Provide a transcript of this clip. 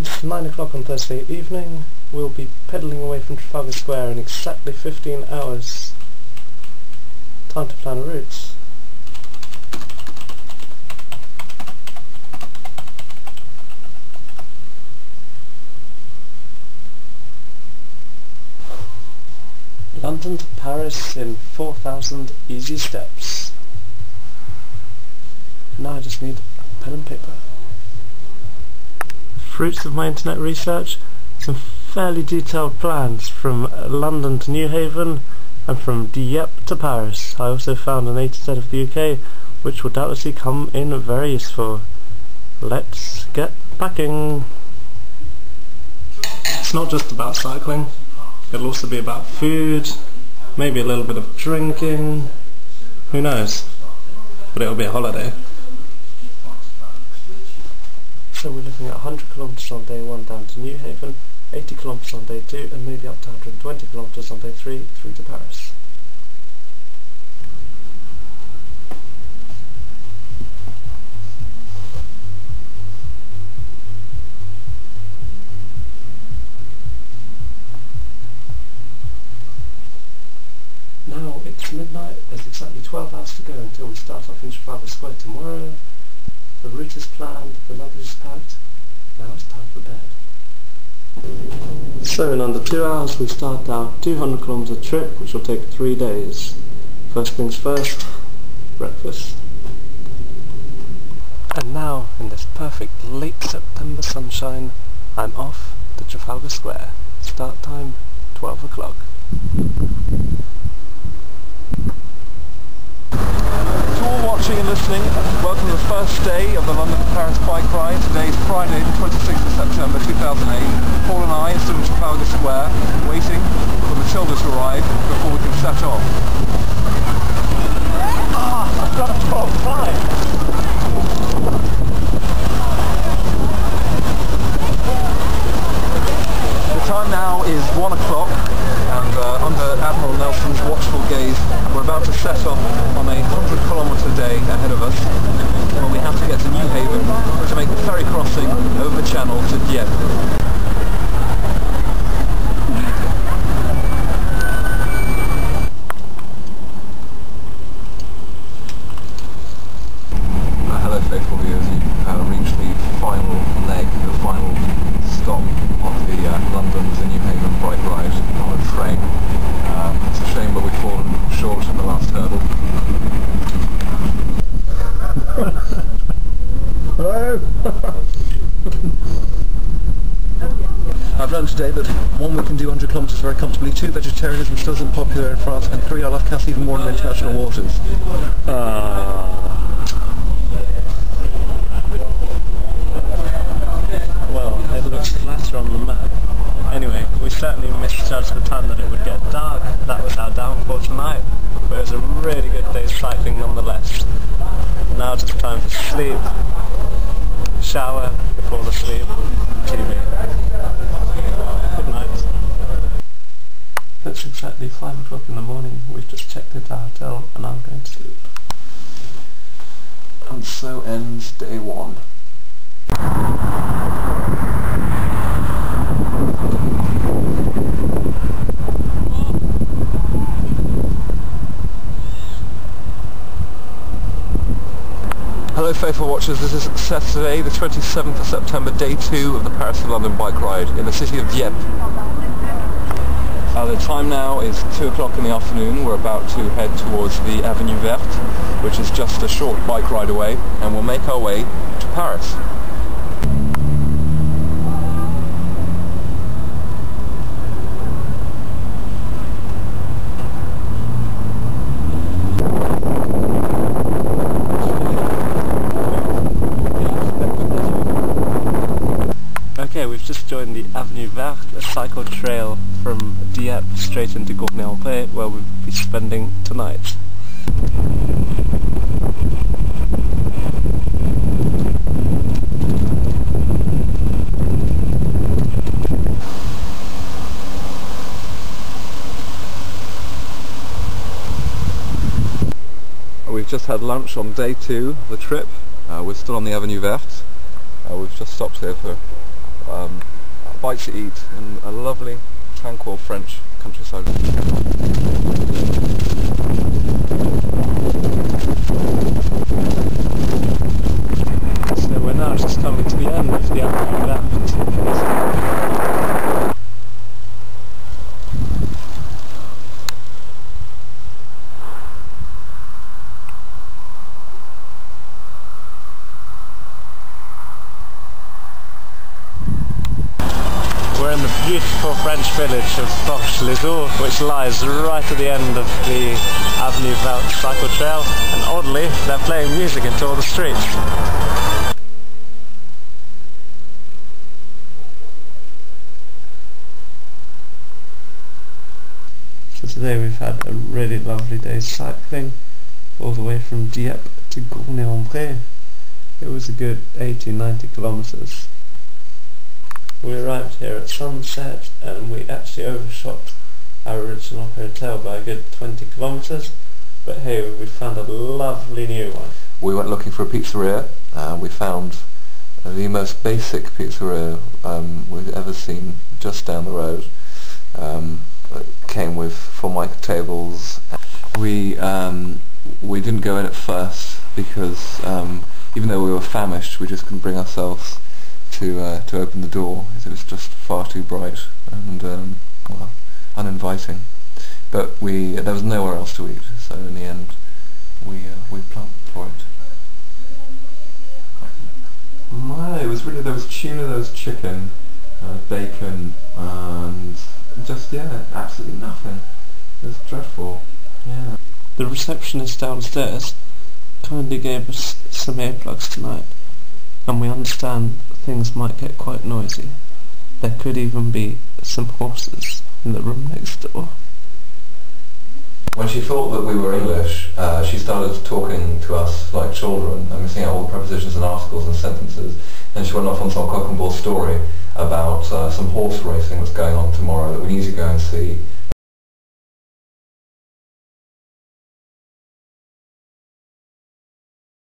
It's 9 o'clock on Thursday evening. We'll be pedalling away from Trafalgar Square in exactly 15 hours. Time to plan routes. London to Paris in 4,000 easy steps. Now I just need a pen and paper. Fruits of my internet research, some fairly detailed plans from London to Newhaven and from Dieppe to Paris. I also found an A to Z of the UK, which will doubtlessly come in very useful. Let's get packing. It's not just about cycling. It'll also be about food, maybe a little bit of drinking, who knows, but it'll be a holiday. So we're looking at 100 kilometres on day 1 down to Newhaven, 80 kilometres on day 2 and maybe up to 120 kilometres on day 3 through to Paris. Now it's midnight, there's exactly 12 hours to go until we start off in Trafalgar Square tomorrow. The route is planned, the luggage is packed, now it's time for bed. So in under 2 hours we start our 200 kilometre trip, which will take 3 days. First things first, breakfast. And now, in this perfect late September sunshine, I'm off to Trafalgar Square. Start time, 12 o'clock. To all watching and listening, welcome to the first day of the London to Paris bike ride. Today is Friday the 26th of September 2008. Paul and I are still in Trafalgar Square waiting for Matilda to arrive before we can set off. I've got a 12.5! The time now is 1 o'clock and under Admiral Nelson's watchful gaze we're about to set off on a 100-kilometre day ahead of us when we have to get to Newhaven to make the ferry crossing over the channel to Dieppe. Hello faithful viewers, you've reached the final leg, the final stop of the London to Newhaven bike ride on a train. It's a shame but we've fallen short in the last hurdle. Hello! I've learned today that 1, we can do 100 kilometres very comfortably, 2, vegetarianism still isn't popular in France, and 3, I love Cass even more in international waters. Well, it looks flatter on the map. Anyway, we certainly misjudged the time that it would get dark. That was our downfall tonight. But it was a really good day's cycling nonetheless. Now just time for sleep, shower, fall asleep, TV. Good night. It's exactly 5 o'clock in the morning. We've just checked into our hotel and I'm going to sleep. And so ends day 1. Hello faithful watchers, this is Saturday the 27th of September, day 2 of the Paris to London bike ride in the city of Dieppe. The time now is 2 o'clock in the afternoon. We're about to head towards the Avenue Verte, which is just a short bike ride away, and we'll make our way to Paris. Okay, we've just joined the Avenue Verte, a cycle trail from Dieppe straight into Gournay-en-Paix, where we'll be spending tonight. We've just had lunch on day 2 of the trip. We're still on the Avenue Verte. We've just stopped here for a bite to eat in a lovely, tranquil French countryside. So we're now just coming to the end of the afternoon. We're in the beautiful French village of Forges-les-Eaux, which lies right at the end of the Avenue Verte cycle trail, and oddly, they're playing music into all the streets. So today we've had a really lovely day cycling, all the way from Dieppe to Gournay-en-Bray. It was a good 80-90 kilometres. We arrived here at sunset and we actually overshot our original hotel by a good 20 kilometres, but hey, we found a lovely new one. We went looking for a pizzeria. We found the most basic pizzeria we've ever seen just down the road. It came with Formica tables. We didn't go in at first because even though we were famished, we just couldn't bring ourselves to open the door. It was just far too bright and well, uninviting. But there was nowhere else to eat, so in the end we plumped for it. Well, it was really, there was tuna, there was chicken, bacon, and just, yeah, absolutely nothing. It was dreadful. Yeah. The receptionist downstairs kindly gave us some earplugs tonight, and we understand things might get quite noisy. There could even be some horses in the room next door. When she thought that we were English, she started talking to us like children and missing out all the prepositions and articles and sentences. Then she went off on some cock and bull story about some horse racing that's going on tomorrow that we need to go and see.